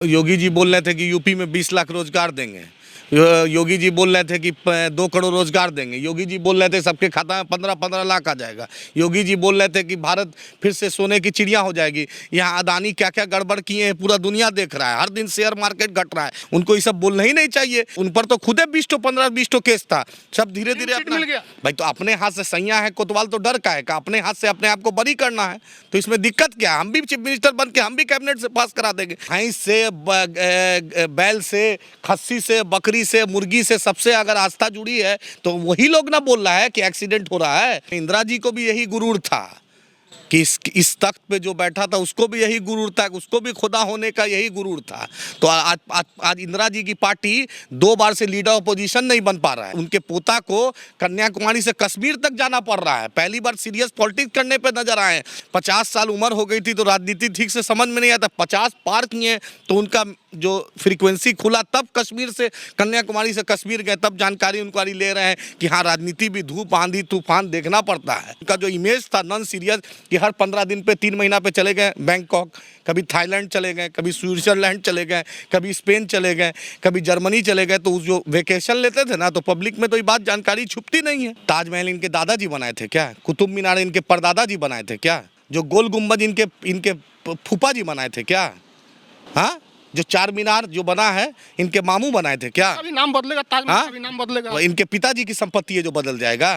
योगी जी बोल रहे थे कि यूपी में 20 लाख रोजगार देंगे। योगी जी बोल रहे थे कि 2 करोड़ रोजगार देंगे। योगी जी बोल रहे थे सबके खाता में 15-15 लाख आ जाएगा। योगी जी बोल रहे थे कि भारत फिर से सोने की चिड़िया हो जाएगी। यहाँ अदानी क्या क्या गड़बड़ किए हैं पूरा दुनिया देख रहा है। हर दिन शेयर मार्केट घट रहा है। उनको ये सब बोलना ही नहीं चाहिए। उन पर तो खुदे 15-20 केस था। सब धीरे धीरे अपना भाई तो अपने हाथ से सैया है कोतवाल तो डर का है का अपने हाथ से अपने आप को बरी करना है। तो इसमें दिक्कत क्या है? हम भी चीफ मिनिस्टर बन के हम भी कैबिनेट से पास करा देंगे। भैंस से बैल से खस्सी से बकरी से मुर्गी से सबसे अगर आस्था जुड़ी है तो वही लोग ना बोल रहा है कि एक्सीडेंट हो रहा है। इंदिरा जी को भी यही गुरूर था कि इस तख्त पे जो बैठा था उसको भी यही गुरूर था, उसको भी खुदा होने का यही गुरूर था। तो आज इंदिरा जी की पार्टी 2 बार से लीडर ऑपोजिशन नहीं बन पा रहा है। उनके पोता को कन्याकुमारी से कश्मीर तक जाना पड़ रहा है। पहली बार सीरियस पॉलिटिक्स करने पे नजर आए। 50 साल उम्र हो गई थी तो राजनीति ठीक से समझ में नहीं आता। 50 पार किए तो उनका जो फ्रीक्वेंसी खुला तब कश्मीर से कन्याकुमारी से कश्मीर गए, तब जानकारी उनकारी ले रहे हैं कि हाँ राजनीति भी धूप आंधी तूफान देखना पड़ता है। उनका जो इमेज था नॉन सीरियस कि हर 15 दिन पे 3 महीना पे चले गए बैंकॉक, कभी थाईलैंड चले गए, कभी स्विट्जरलैंड चले गए, कभी स्पेन चले गए, कभी जर्मनी चले गए। तो जो वेकेशन लेते थे ना तो पब्लिक में तो ये बात जानकारी छुपती नहीं है। ताजमहल इनके दादाजी बनाए थे क्या? कुतुब मीनार इनके परदादाजी बनाए थे क्या? जो गोल गुम्बद इनके फूफा जी बनाए थे क्या? हाँ, जो 4 मीनार जो बना है इनके मामू बनाए थे क्या? अभी नाम बदलेगा, ताजमहल का भी नाम बदलेगा। इनके पिताजी की संपत्ति है जो बदल जाएगा।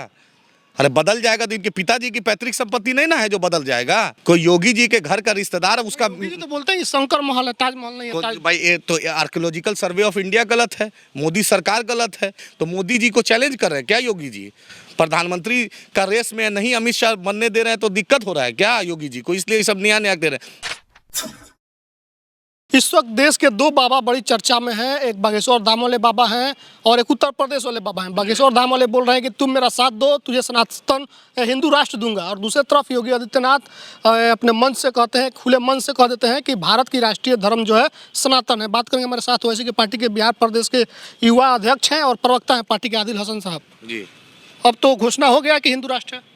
अरे बदल जाएगा तो इनके पिताजी की पैतृक संपत्ति नहीं ना है जो बदल जाएगा। कोई योगी जी के घर का रिश्तेदार है उसका तो बोलते हैं शंकर महल है, ताजमहल नहीं है। भाई ये तो आर्कियोलॉजिकल सर्वे ऑफ इंडिया गलत है, मोदी सरकार गलत है। तो मोदी जी को चैलेंज कर रहे हैं क्या योगी जी? प्रधानमंत्री का रेस में नहीं अमित शाह बनने दे रहे हैं तो दिक्कत हो रहा है क्या योगी जी को? इसलिए सब नया नया दे रहे हैं। इस वक्त देश के 2 बाबा बड़ी चर्चा में हैं। एक बागेश्वर धाम वाले बाबा हैं और एक उत्तर प्रदेश वाले बाबा हैं। बागेश्वर धाम वाले बोल रहे हैं कि तुम मेरा साथ दो, तुझे सनातन हिंदू राष्ट्र दूंगा। और दूसरी तरफ योगी आदित्यनाथ अपने मन से कहते हैं, खुले मन से कह देते हैं कि भारत की राष्ट्रीय धर्म जो है सनातन है। बात करेंगे हमारे साथ ओवैसी की पार्टी के बिहार प्रदेश के युवा अध्यक्ष हैं और प्रवक्ता हैं पार्टी के आदिल हसन साहब जी। अब तो घोषणा हो गया कि हिंदू राष्ट्र है।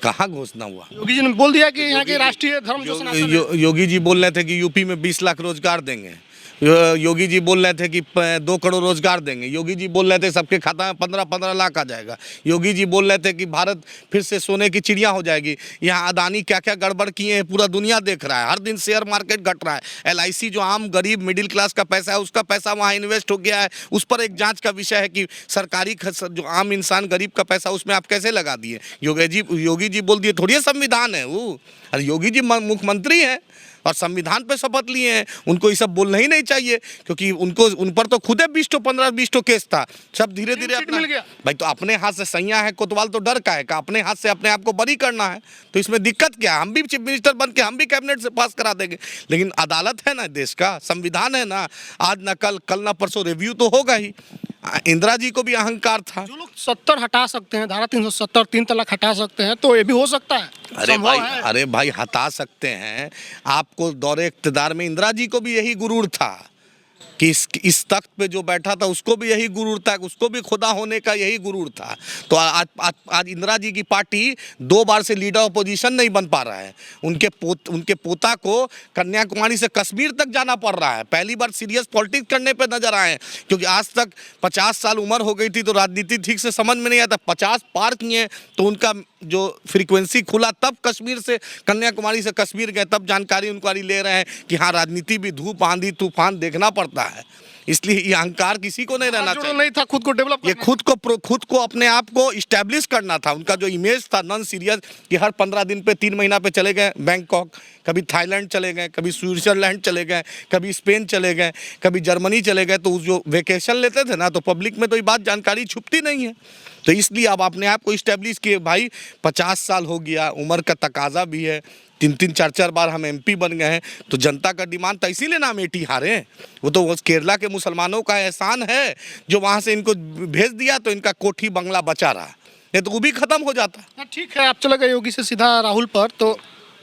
कहाँ घोषणा हुआ? योगी जी ने बोल दिया कि यहाँ के राष्ट्रीय धर्म जो सनातन है। योगी जी बोल रहे थे कि यूपी में 20 लाख रोजगार देंगे। योगी जी बोल रहे थे कि 2 करोड़ रोजगार देंगे। योगी जी बोल रहे थे सबके खाता में 15-15 लाख आ जाएगा। योगी जी बोल रहे थे कि भारत फिर से सोने की चिड़िया हो जाएगी। यहाँ अदानी क्या क्या गड़बड़ किए हैं पूरा दुनिया देख रहा है। हर दिन शेयर मार्केट घट रहा है। LIC जो आम गरीब मिडिल क्लास का पैसा है उसका पैसा वहाँ इन्वेस्ट हो गया है। उस पर एक जाँच का विषय है कि सरकारी जो आम इंसान गरीब का पैसा उसमें आप कैसे लगा दिए। योगी जी बोल दिए थोड़ी संविधान है वो। अरे योगी जी मुख्यमंत्री हैं और संविधान पे शपथ लिए हैं। उनको ये सब बोलना ही नहीं चाहिए क्योंकि उन पर तो खुदे 15-20 केस था। सब धीरे धीरे अपना भाई तो अपने हाथ से सैया है कोतवाल तो डर का है का अपने हाथ से अपने आप को बरी करना है। तो इसमें दिक्कत क्या है? हम भी चीफ मिनिस्टर बन के हम भी कैबिनेट से पास करा देंगे। लेकिन अदालत है ना, देश का संविधान है ना। आज ना कल ना परसों रिव्यू तो होगा ही। इंदिरा जी को भी अहंकार था। जो लोग 70 हटा सकते हैं, धारा 370 3 तलाक हटा सकते हैं, तो ये भी हो सकता है। अरे भाई हटा सकते हैं। आपको दौरे इक़्तिदार में इंदिरा जी को भी यही गुरूर था कि इस तख्त पे जो बैठा था उसको भी यही गुरूर था, उसको भी खुदा होने का यही गुरूर था। तो आज इंदिरा जी की पार्टी 2 बार से लीडर ऑपोजिशन नहीं बन पा रहा है। उनके पोता को कन्याकुमारी से कश्मीर तक जाना पड़ रहा है। पहली बार सीरियस पॉलिटिक्स करने पे नजर आए क्योंकि आज तक 50 साल उम्र हो गई थी तो राजनीति ठीक से समझ में नहीं आता। 50 पार किए तो उनका जो फ्रीक्वेंसी खुला तब कश्मीर से कन्याकुमारी से कश्मीर गए, तब जानकारी उनकारी ले रहे हैं कि हाँ राजनीति भी धूप आंधी तूफान देखना पड़ता है। इसलिए ये अहंकार किसी को नहीं रहना चाहिए। नहीं था खुद को डेवलप, ये खुद को अपने आप को इस्टेब्लिश करना था। उनका जो इमेज था नॉन सीरियस कि हर 15 दिन पे 3 महीना पे चले गए बैंकॉक, कभी थाईलैंड चले गए, कभी स्विट्जरलैंड चले गए, कभी स्पेन चले गए, कभी जर्मनी चले गए। तो जो वेकेशन लेते थे ना तो पब्लिक में तो ये बात जानकारी छुपती नहीं है। तो इसलिए अब अपने आप को इस्टेब्लिश किए। भाई 50 साल हो गया, उम्र का तकाजा भी है। 3-3 4-4 बार हम MP बन गए हैं तो जनता का डिमांड था, इसीलिए ना अमेठी हारे। वो तो केरला के मुसलमानों का एहसान है जो वहाँ से इनको भेज दिया तो इनका कोठी बंगला बचा रहा, नहीं तो वो भी खत्म हो जाता। ठीक है, आप चले गए योगी से सीधा राहुल पर। तो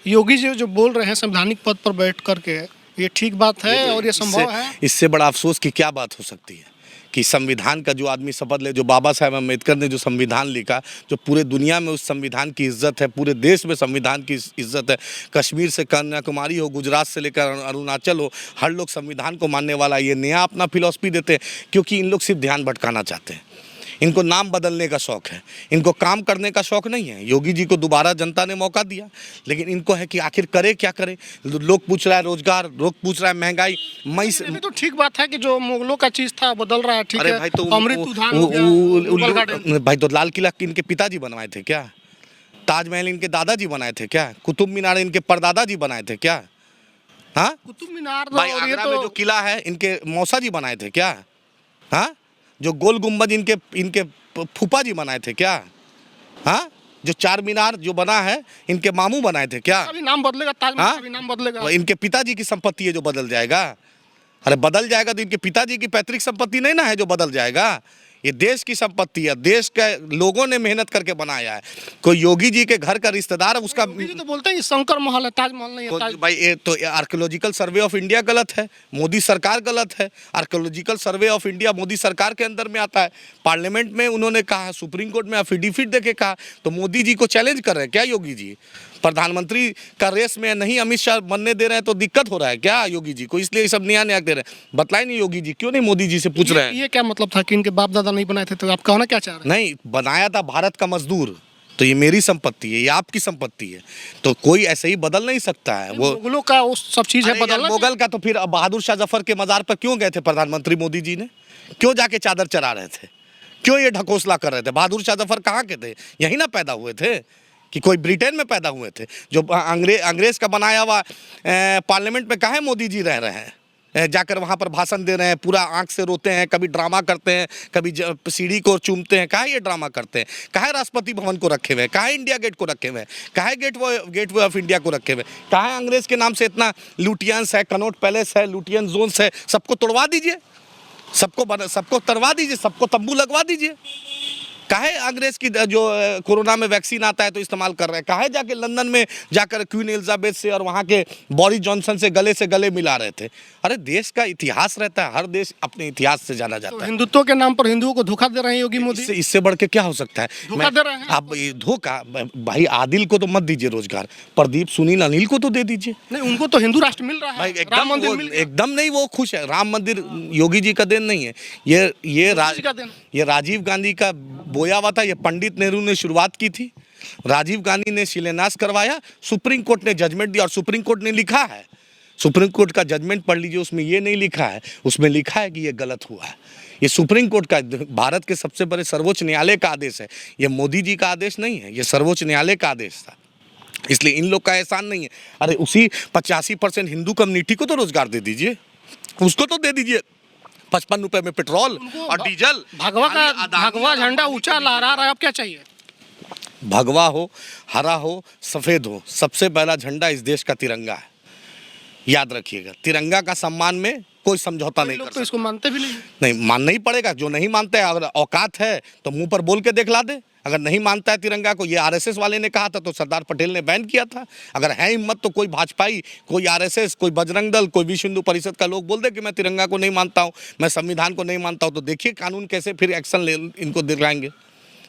योगी जी जो बोल रहे हैं संवैधानिक पद पर बैठ करके, ये ठीक बात है और ये संभव है? इससे बड़ा अफसोस की क्या बात हो सकती है कि संविधान का जो आदमी शपथ ले, जो बाबा साहेब अम्बेडकर ने जो संविधान लिखा, जो पूरे दुनिया में उस संविधान की इज्जत है, पूरे देश में संविधान की इज्जत है। कश्मीर से कन्याकुमारी हो, गुजरात से लेकर अरुणाचल हो, हर लोग संविधान को मानने वाला ये नया अपना फिलॉसफी देते हैं, क्योंकि इन लोग सिर्फ ध्यान भटकाना चाहते हैं। इनको नाम बदलने का शौक है, इनको काम करने का शौक नहीं है। योगी जी को दोबारा जनता ने मौका दिया, लेकिन इनको है कि आखिर करे क्या करे। लोग पूछ रहा है रोजगार, लोग पूछ रहा है महंगाई। मई से ये तो ठीक बात है कि जो मुगलों का चीज था बदल रहा है, ठीक अरे है। भाई तो अमृत उद्यान हो गया, मुगल गार्डन। भाई तो लाल किला इनके पिताजी बनवाए थे क्या? ताजमहल इनके दादाजी बनाए थे क्या? कुतुब मीनार इनके परदादाजी बनाए थे क्या? हाँ कुतुब मीनार भाई, और ये आगरा में तो जो किला है इनके मौसा जी बनाए थे क्या? हाँ, जो गोल गुम्बद इनके फूफा जी बनाए थे क्या? हाँ, जो चार मीनार जो बना है इनके मामू बनाए थे क्या? अभी नाम बदलेगा, ताजमहल हाँ? का भी नाम बदलेगा। इनके पिताजी की संपत्ति है जो बदल जाएगा। अरे बदल जाएगा तो इनके पिताजी की पैतृक संपत्ति नहीं ना है जो बदल जाएगा। ये देश की संपत्ति है, देश के लोगों ने मेहनत करके बनाया है। कोई योगी जी के घर का रिश्तेदार है उसका योगी जी तो बोलते हैं कि शंकर महल है, ताजमहल नहीं है। भाई ये तो आर्कियोलॉजिकल सर्वे ऑफ इंडिया गलत है, मोदी सरकार गलत है। Archaeological survey of India Modi सरकार के अंदर में आता है। पार्लियामेंट में उन्होंने कहा, सुप्रीम कोर्ट में एफिडेविट देके कहा, तो मोदी जी को चैलेंज कर रहे हैं क्या योगी जी? प्रधानमंत्री का रेस में नहीं अमित शाह बनने दे रहे हैं तो दिक्कत हो रहा है क्या योगी जी को? इसलिए सब नया नया दे रहे हैं। बतलाए नहीं योगी जी, क्यों नहीं मोदी जी से पूछ रहे हैं? ये क्या मतलब था कि इनके बाप दादा नहीं बनाए थे, तो आप कहना क्या चाह रहे हैं? नहीं, बनाया था भारत का मजदूर, तो ये मेरी संपत्ति है, ये आपकी संपत्ति है, तो कोई ऐसे ही बदल नहीं सकता है। वो मुगलों का वो सब चीज है, अरे यार, बदलना मुगल का तो फिर बहादुर शाह जफर के मजार पर क्यों गए थे प्रधानमंत्री मोदी जी ने? क्यों जाके चादर चढ़ा रहे थे? क्यों ये ढकोसला कर रहे थे? बहादुर शाह जफर कहाँ के थे? यहीं ना पैदा हुए थे कि कोई ब्रिटेन में पैदा हुए थे? जो अंग्रेज का बनाया हुआ पार्लियामेंट में कहाँ मोदी जी रह रहे हैं? जाकर वहाँ पर भाषण दे रहे हैं, पूरा आंख से रोते हैं, कभी ड्रामा करते हैं, कभी सीढ़ी को चूमते हैं। काहे ये ड्रामा करते हैं? काहे राष्ट्रपति भवन को रखे हुए हैं? काहे इंडिया गेट को रखे हुए हैं? काहे गेटवे ऑफ इंडिया को रखे हुए हैं? काहे अंग्रेज के नाम से इतना लुटियंस है, कनॉट पैलेस है, लुटियन जोन्स है? सबको तोड़वा दीजिए, सबको तरवा दीजिए, सबको तंबू लगवा दीजिए। काहे अंग्रेज की जो कोरोना में वैक्सीन आता है तो इस्तेमाल कर रहे हैं? काहे जाके लंदन में जाकर क्वीन एलिजाबेथ से और वहाँ के बोरिस जॉनसन से गले मिला रहे थे? अरे देश का इतिहास रहता है, हर देश अपने इतिहास से जाना जाता तो है। हिंदुत्व के नाम पर हिंदुओं को धोखा दे रहे हैं योगी मोदी। इससे बढ़ के क्या हो सकता है? धोखा दे रहे हैं। अब ये धोखा, भाई आदिल को तो मत दीजिए रोजगार, प्रदीप सुनील अनिल को तो दे दीजिए। नहीं, उनको तो हिंदू राष्ट्र मिल रहा भाई है, राम मंदिर मिल गया। एकदम नहीं, वो खुश है। राम मंदिर योगी जी का देन नहीं है, ये राजीव गांधी का बोया हुआ था। ये पंडित नेहरू ने शुरुआत की थी, राजीव गांधी ने शिलान्यास करवाया, सुप्रीम कोर्ट ने जजमेंट दिया और सुप्रीम कोर्ट ने लिखा है, सुप्रीम कोर्ट का जजमेंट पढ़ लीजिए, उसमें ये नहीं लिखा है, उसमें लिखा है कि ये गलत हुआ है। ये सुप्रीम कोर्ट का, भारत के सबसे बड़े सर्वोच्च न्यायालय का आदेश है, ये मोदी जी का आदेश नहीं है, ये सर्वोच्च न्यायालय का आदेश था। इसलिए इन लोग का एहसान नहीं है। अरे उसी 85% हिंदू कम्युनिटी को तो रोजगार दे दीजिए, उसको तो दे दीजिए। 55 रुपए में पेट्रोल और डीजल। भगवा झंडा ऊंचा लहरा रहा है, अब क्या चाहिए? भगवा हो, हरा हो, सफेद हो, सबसे पहला झंडा इस देश का तिरंगा है। याद रखिएगा, तिरंगा का सम्मान में कोई समझौता नहीं कर सकता। तो इसको मानते भी नहीं, मानना ही पड़ेगा। जो नहीं मानता है, अगर औकात है तो मुंह पर बोल के दिखला दे। अगर नहीं मानता है तिरंगा को, ये आरएसएस वाले ने कहा था तो सरदार पटेल ने बैन किया था। अगर है हिम्मत तो कोई भाजपाई, कोई आरएसएस, कोई बजरंग दल, कोई विश्व हिंदू परिषद का लोग बोल दे कि मैं तिरंगा को नहीं मानता हूँ, मैं संविधान को नहीं मानता हूँ, तो देखिए कानून कैसे फिर एक्शन ले इनको दिलाएंगे।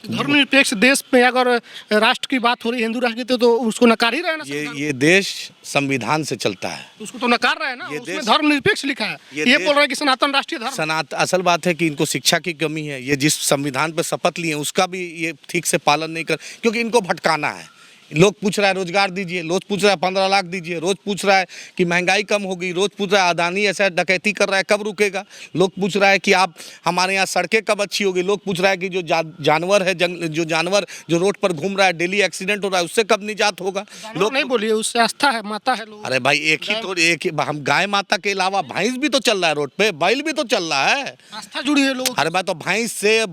धर्मनिरपेक्ष देश में अगर राष्ट्र की बात हो रही है, हिंदू राष्ट्र की, तो उसको नकार ही रहे ना। ये देश संविधान से चलता है, उसको तो नकार रहे हैं ना। ये उसमें धर्मनिरपेक्ष लिखा है, ये बोल रहे हैं कि सनातन राष्ट्रीय धर्म। असल बात है कि इनको शिक्षा की कमी है। ये जिस संविधान पर शपथ लिए उसका भी ये ठीक से पालन नहीं कर, क्योंकि इनको भटकाना है। लोग पूछ रहा है रोजगार दीजिए, रोज पूछ रहा है 15 लाख दीजिए, रोज पूछ रहा है कि महंगाई कम होगी, रोज पूछ रहा है अदानी ऐसा डकैती कर रहा है कब रुकेगा, लोग पूछ रहा है कि आप हमारे यहाँ सड़कें कब अच्छी होगी, लोग पूछ रहा है कि जो जानवर है जो जानवर जो रोड पर घूम रहा है, डेली एक्सीडेंट हो रहा है, उससे कब निजात होगा। लोग नहीं बोलिए, उससे आस्था है, माता है लोग। अरे भाई एक ही हम गाय माता के अलावा भैंस भी तो चल रहा है रोड पे, बैल भी तो चल रहा है, आस्था जुड़ी है लोग। अरे भाई तो भैंस से,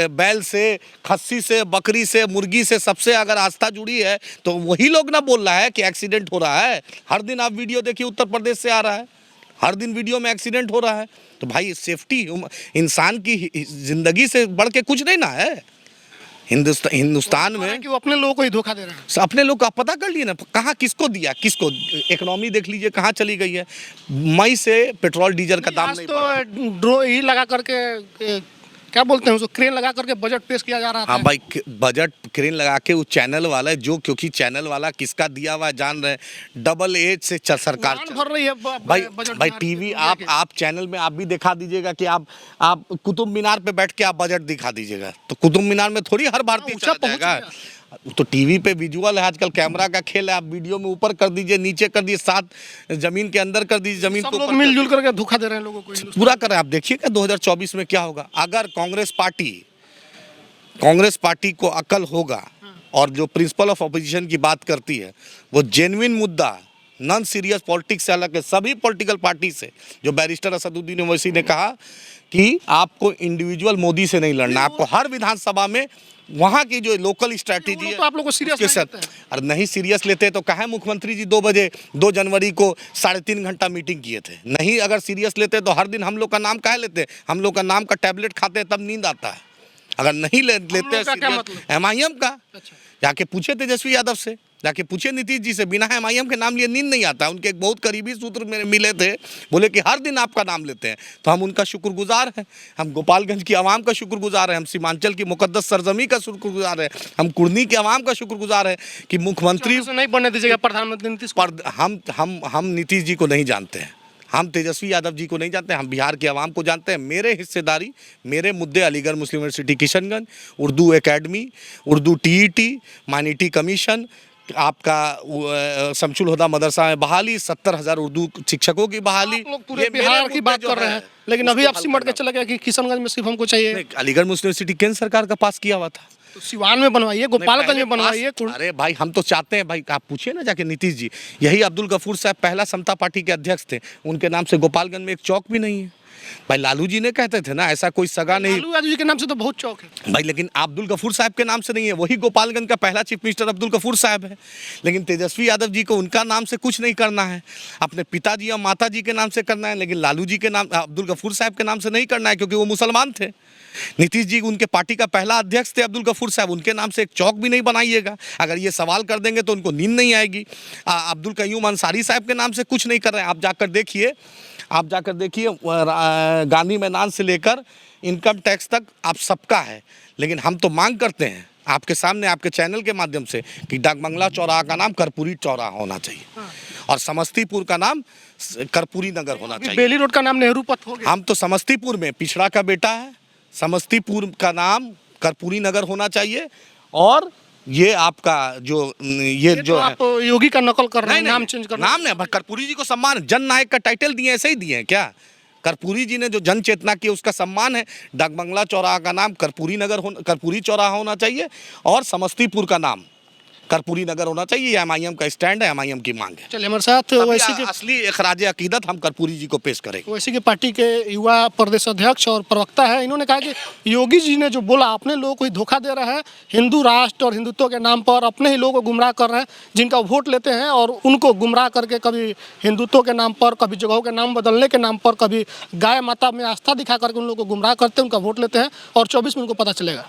बैल से, खस्सी से, बकरी से, मुर्गी से, सबसे अगर आस्था जुड़ी है तो वही लोग ना बोल रहा है कि एक्सीडेंट हो रहा है। हर दिन आप वीडियो देखिए, उत्तर प्रदेश से आ रहा है, हर दिन वीडियो में एक्सीडेंट हो रहा है। तो भाई सेफ्टी इंसान की जिंदगी से बढ़ के कुछ नहीं ना है। हिंदुस्तान में कि वो अपने लोगों को ही धोखा दे रहे हैं। अपने लोग का पता कर लिए ना, कहाँ किसको दिया, किसको। इकोनॉमी देख लीजिए कहाँ चली गई है। मई से पेट्रोल डीजल का दाम आज नहीं तो बढ़ा। ड्रो ही लगा करके क्या बोलते हैं उसको, क्रेन लगा करके बजट पेश किया जा रहा था। हाँ भाई, बजट क्रेन लगा के वो चैनल वाला है, जो क्योंकि चैनल वाला किसका दिया हुआ है जान रहे हैं, डबल एज से सरकार उड़ान भर रही है भाई बजट भाई बिहार टीवी के। आप चैनल में आप भी दिखा दीजिएगा कि आप कुतुब मीनार पे बैठ के आप बजट दिखा दीजिएगा, तो कुतुब मीनार में थोड़ी हर भारतीय ऊंचा चला पहुंच जाएगा। तो टीवी पे विजुअल है, आजकल कैमरा का खेल है। आप वीडियो में ऊपर कर दीजिए, नीचे कर दीजिए, साथ जमीन के अंदर कर दीजिए, जमीन सब के लोग ऊपर कर मिलजुल करके धोखा दे रहे हैं लोगों को। दीजिए। पूरा करें। आप देखिएगा 2024 में क्या होगा। अगर कांग्रेस पार्टी को अकल होगा और जो प्रिंसिपल ऑफ अपोजिशन की बात करती है, वो जेन्युइन मुद्दा, नॉन सीरियस पॉलिटिक्स से अलग है, सभी पॉलिटिकल पार्टी से, जो बैरिस्टर असदुद्दीन ओवैसी ने कहा कि आपको इंडिविजुअल मोदी से नहीं लड़ना, आपको हर विधानसभा में वहाँ की जो लोकल स्ट्रैटेजी है तो आप लोग को सीरियस उसके नहीं साथ। लेते हैं। अरे नहीं सीरियस लेते तो कहा मुख्यमंत्री जी 2 बजे 2 जनवरी को 3.5 घंटा मीटिंग किए थे। नहीं अगर सीरियस लेते तो हर दिन हम लोग का नाम काहे लेते, हम लोग का नाम का टैबलेट खाते हैं तब नींद आता है। अगर नहीं लेते लोग का क्या मतलब? एमआईएम का अच्छा। जाके पूछे तेजस्वी यादव से, जाके पूछे नीतीश जी से, बिना एमआईएम के नाम लिए नींद नहीं आता। उनके एक बहुत करीबी सूत्र मेरे मिले थे, बोले कि हर दिन आपका नाम लेते हैं। तो हम उनका शुक्रगुजार हैं, हम गोपालगंज की आवाम का शुक्रगुजार हैं, हम सीमांचल की मुकद्दस सरजमी का शुक्रगुजार है, हम कुर्नी की आवाम का शुक्रगुजार है कि मुख्यमंत्री से नहीं बनने दीजिएगा प्रधानमंत्री नीतीश कुमार। पर हम नीतीश जी को नहीं जानते हैं, हम तेजस्वी यादव जी को नहीं जानते, हम बिहार के आवाम को जानते हैं। मेरे हिस्सेदारी, मेरे मुद्दे Aligarh Muslim University Kishanganj, Urdu academy, Urdu TET, minority commission, आपका शमसुल हुदा मदरसा में बहाली, 70,000 उर्दू शिक्षकों की बहाली। आप लोग पूरे ये मेरे बिहार की मुद्दे बात जो कर रहे है, हैं, लेकिन अभी उसको आप हल सिमट के करना। चले गए कि किशनगंज में सिर्फ हमको चाहिए। नहीं, अलीगढ़ मुस्लिम यूनिवर्सिटी केंद्र सरकार का पास किया हुआ था। तो सिवान में बनवाइए, गोपालगंज पहले में बनवाइए। पास- अरे भाई हम तो चाहते हैं भाई, आप पूछिए ना जाके नीतीश जी। यही अब्दुल गफूर साहब पहला समता पार्टी के अध्यक्ष थे, उनके नाम से गोपालगंज में एक चौक भी नहीं है। भाई लालू जी ने कहते थे ना ऐसा कोई सगा नहीं लालू यादव जी के नाम से तो बहुत चौक है भाई, लेकिन अब्दुल गफूर साहब के नाम से नहीं है। वही गोपालगंज का पहला चीफ मिनिस्टर अब्दुल गफूर साहब है। लेकिन तेजस्वी यादव जी को उनका नाम से कुछ नहीं करना है, अपने पिताजी और माता जी के नाम से करना है। लेकिन लालू जी के नाम, अब्दुल गफूर साहब के नाम से नहीं करना है, क्योंकि वो मुसलमान थे। नीतीश जी उनके पार्टी का पहला अध्यक्ष थे अब्दुल गफूर साहब, उनके नाम से एक चौक भी नहीं बनाइएगा। अगर ये सवाल कर देंगे तो उनको नींद नहीं आएगी। अब्दुल कयूम अंसारी साहब के नाम से कुछ नहीं कर रहे हैं। आप जाकर देखिए गांधी मैदान से लेकर इनकम टैक्स तक आप सबका है। लेकिन हम तो मांग करते हैं आपके सामने, आपके चैनल के माध्यम से, कि डाकबंगला चौराहा का नाम कर्पूरी चौराहा होना चाहिए और समस्तीपुर का नाम कर्पूरी नगर होना चाहिए। बेली रोड का नाम नेहरू पथ हो गया। हम तो समस्तीपुर में पिछड़ा का बेटा है, समस्तीपुर का नाम कर्पूरी नगर होना चाहिए। और ये आपका ये तो जो है, आप योगी का नकल कर रहे हैं, नाम चेंज कर रहे हैं। नाम नहीं, कर्पूरी जी को सम्मान, जन नायक का टाइटल दिए, ऐसे ही दिए हैं क्या? कर्पूरी जी ने जो जन चेतना की उसका सम्मान है। डाकबंगला चौराहा का नाम कर्पूरी चौराहा होना चाहिए और समस्तीपुर का नाम कर्पूरी नगर होना चाहिए। ये एमआईएम का स्टैंड है, एमआईएम की मांग है। चलिए हमारे साथ तभी वैसे के असली इखराज अकीदत हम कर्पूरी जी को पेश करेंगे। वैसे की पार्टी के युवा प्रदेश अध्यक्ष और प्रवक्ता है, इन्होंने कहा कि योगी जी ने जो बोला अपने लोगों को ही धोखा दे रहा है, हिंदू राष्ट्र और हिंदुत्व के नाम पर अपने ही लोगों को गुमराह कर रहे हैं, जिनका वोट लेते हैं और उनको गुमराह करके कभी हिंदुत्व के नाम पर, कभी जगहों के नाम बदलने के नाम पर, कभी गाय माता में आस्था दिखा करके उन लोगों को गुमराह करते हैं, उनका वोट लेते हैं और 24 में उनको पता चलेगा।